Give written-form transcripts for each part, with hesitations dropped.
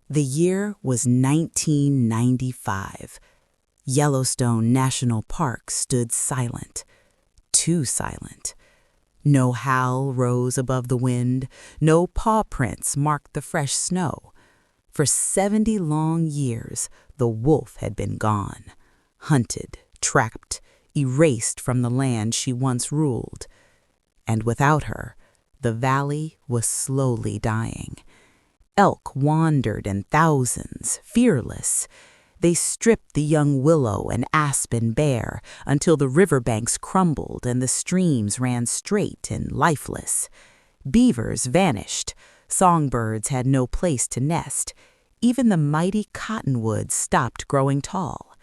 The year was 1995. Yellowstone National Park stood silent, too silent. No howl rose above the wind, no paw prints marked the fresh snow. For 70 long years, the wolf had been gone, hunted, trapped, erased from the land she once ruled. And without her, the valley was slowly dying. Elk wandered in thousands, fearless. They stripped the young willow and aspen bare until the riverbanks crumbled and the streams ran straight and lifeless. Beavers vanished. Songbirds had no place to nest. Even the mighty cottonwoods stopped growing tall.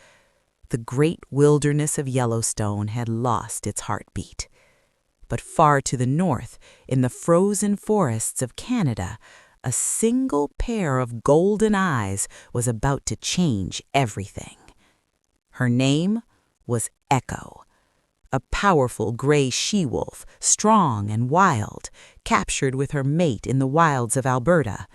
The great wilderness of Yellowstone had lost its heartbeat. But far to the north, in the frozen forests of Canada, a single pair of golden eyes was about to change everything. Her name was Echo, a powerful gray she-wolf, strong and wild, captured with her mate in the wilds of Alberta.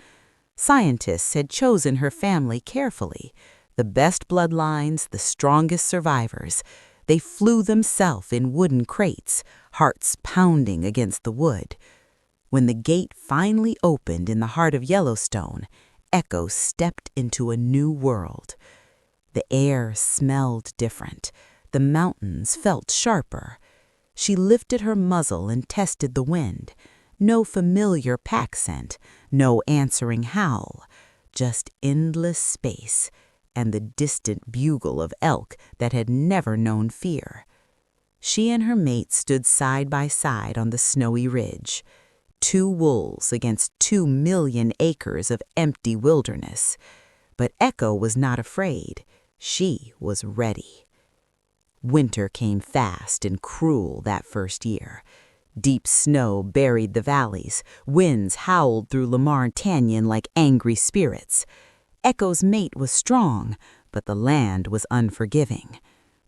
Scientists had chosen her family carefully, the best bloodlines, the strongest survivors. They flew themselves in wooden crates, hearts pounding against the wood. When the gate finally opened in the heart of Yellowstone, Echo stepped into a new world. The air smelled different. The mountains felt sharper. She lifted her muzzle and tested the wind. No familiar pack scent, no answering howl, just endless space and the distant bugle of elk that had never known fear. She and her mate stood side by side on the snowy ridge. 2 wolves against 2 million acres of empty wilderness. But Echo was not afraid. She was ready. Winter came fast and cruel that first year. Deep snow buried the valleys. Winds howled through Lamar Canyon like angry spirits. Echo's mate was strong, but the land was unforgiving.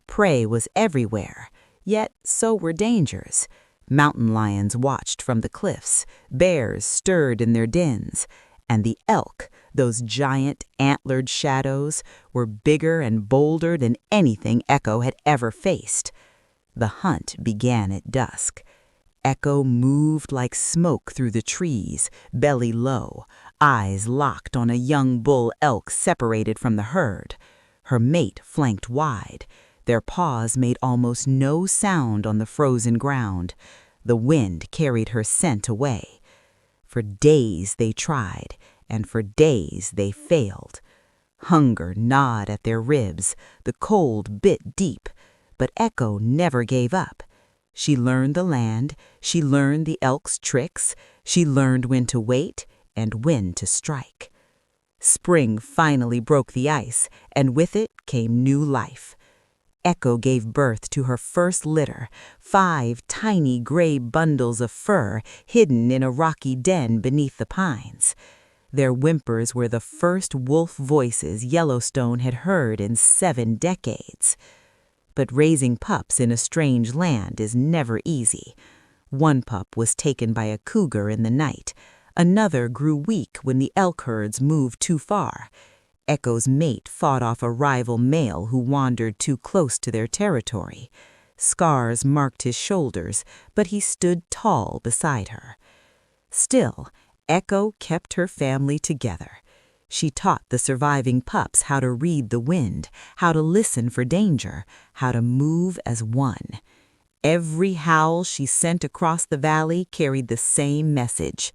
Prey was everywhere, yet so were dangers. Mountain lions watched from the cliffs, bears stirred in their dens, and the elk, those giant antlered shadows, were bigger and bolder than anything Echo had ever faced. The hunt began at dusk. Echo moved like smoke through the trees, belly low, eyes locked on a young bull elk separated from the herd. Her mate flanked wide. Their paws made almost no sound on the frozen ground. The wind carried her scent away. For days they tried, and for days they failed. Hunger gnawed at their ribs, the cold bit deep, but Echo never gave up. She learned the land, she learned the elk's tricks, she learned when to wait and when to strike. Spring finally broke the ice, and with it came new life. Echo gave birth to her first litter, 5 tiny gray bundles of fur hidden in a rocky den beneath the pines. Their whimpers were the first wolf voices Yellowstone had heard in 7 decades. But raising pups in a strange land is never easy. One pup was taken by a cougar in the night. Another grew weak when the elk herds moved too far. Echo's mate fought off a rival male who wandered too close to their territory. Scars marked his shoulders, but he stood tall beside her. Still, Echo kept her family together. She taught the surviving pups how to read the wind, how to listen for danger, how to move as one. Every howl she sent across the valley carried the same message.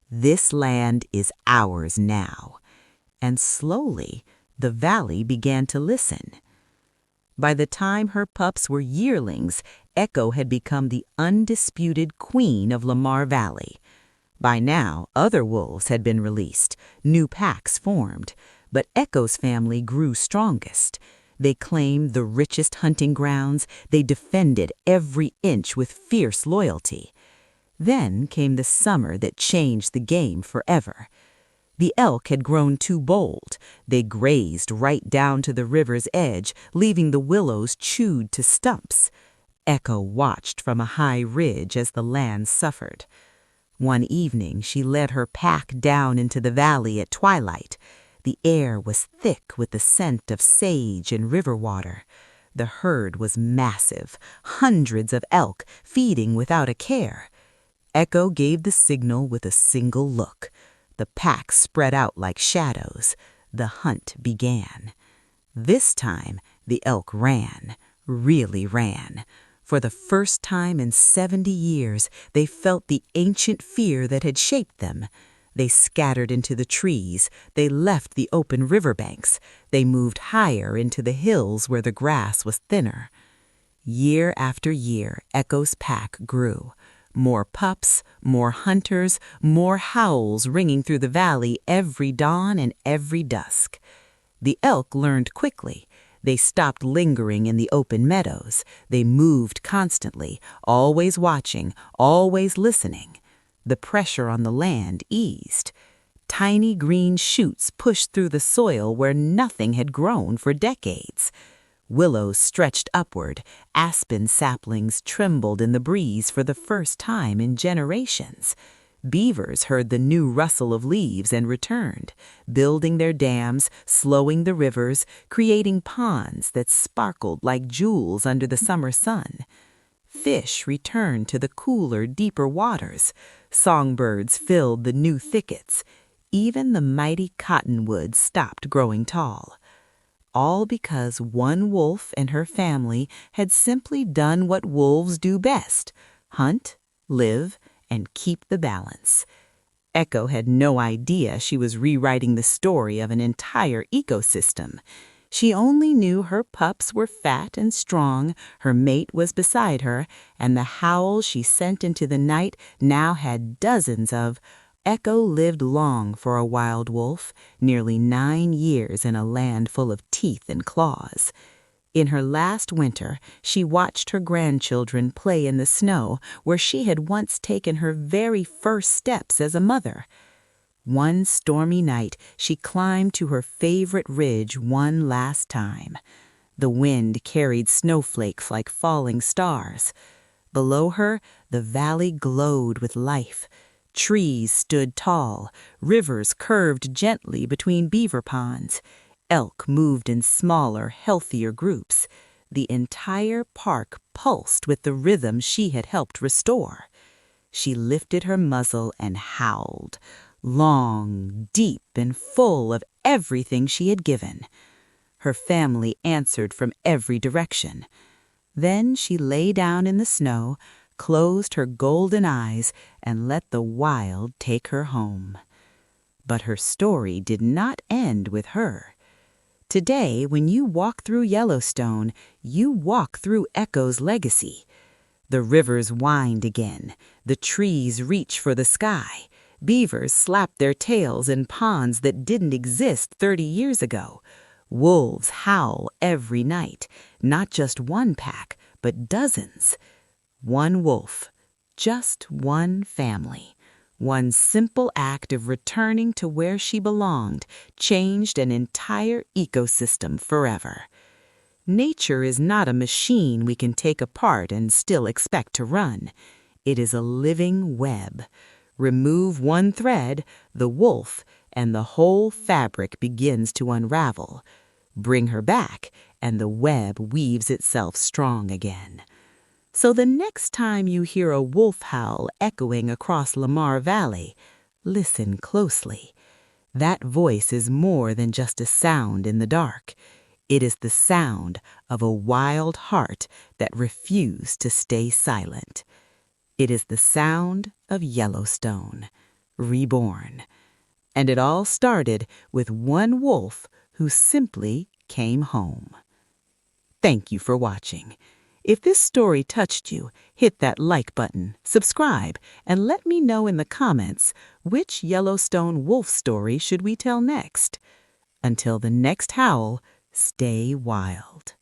This land is ours now. And slowly, the valley began to listen. By the time her pups were yearlings, Echo had become the undisputed queen of Lamar Valley. By now, other wolves had been released, new packs formed, but Echo's family grew strongest. They claimed the richest hunting grounds, they defended every inch with fierce loyalty. Then came the summer that changed the game forever. The elk had grown too bold. They grazed right down to the river's edge, leaving the willows chewed to stumps. Echo watched from a high ridge as the land suffered. One evening, she led her pack down into the valley at twilight. The air was thick with the scent of sage and river water. The herd was massive, hundreds of elk feeding without a care. Echo gave the signal with a single look. The pack spread out like shadows. The hunt began. This time, the elk ran, really ran. For the first time in 70 years, they felt the ancient fear that had shaped them. They scattered into the trees. They left the open riverbanks. They moved higher into the hills where the grass was thinner. Year after year, Echo's pack grew. More pups, more hunters, more howls ringing through the valley every dawn and every dusk. The elk learned quickly. They stopped lingering in the open meadows. They moved constantly, always watching, always listening. The pressure on the land eased. Tiny green shoots pushed through the soil where nothing had grown for decades. Willows stretched upward. Aspen saplings trembled in the breeze for the first time in generations. Beavers heard the new rustle of leaves and returned, building their dams, slowing the rivers, creating ponds that sparkled like jewels under the summer sun. Fish returned to the cooler, deeper waters. Songbirds filled the new thickets. Even the mighty cottonwoods stopped growing tall. All because one wolf and her family had simply done what wolves do best: hunt, live, and keep the balance. Echo had no idea she was rewriting the story of an entire ecosystem. She only knew her pups were fat and strong, her mate was beside her, and the howls she sent into the night now had dozens of. Echo lived long for a wild wolf, nearly 9 years in a land full of teeth and claws. In her last winter, she watched her grandchildren play in the snow where she had once taken her very first steps as a mother. One stormy night, she climbed to her favorite ridge one last time. The wind carried snowflakes like falling stars. Below her, the valley glowed with life. Trees stood tall, rivers curved gently between beaver ponds. Elk moved in smaller, healthier groups. The entire park pulsed with the rhythm she had helped restore. She lifted her muzzle and howled, long, deep, and full of everything she had given. Her family answered from every direction. Then she lay down in the snow, closed her golden eyes, and let the wild take her home. But her story did not end with her. Today, when you walk through Yellowstone, you walk through Echo's legacy. The rivers wind again. The trees reach for the sky. Beavers slap their tails in ponds that didn't exist 30 years ago. Wolves howl every night, not just one pack, but dozens. One wolf, just one family. One simple act of returning to where she belonged changed an entire ecosystem forever. Nature is not a machine we can take apart and still expect to run. It is a living web. Remove one thread, the wolf, and the whole fabric begins to unravel. Bring her back, and the web weaves itself strong again. So the next time you hear a wolf howl echoing across Lamar Valley, listen closely. That voice is more than just a sound in the dark. It is the sound of a wild heart that refused to stay silent. It is the sound of Yellowstone, reborn. And it all started with one wolf who simply came home. Thank you for watching. If this story touched you, hit that like button, subscribe, and let me know in the comments which Yellowstone wolf story should we tell next. Until the next howl, stay wild.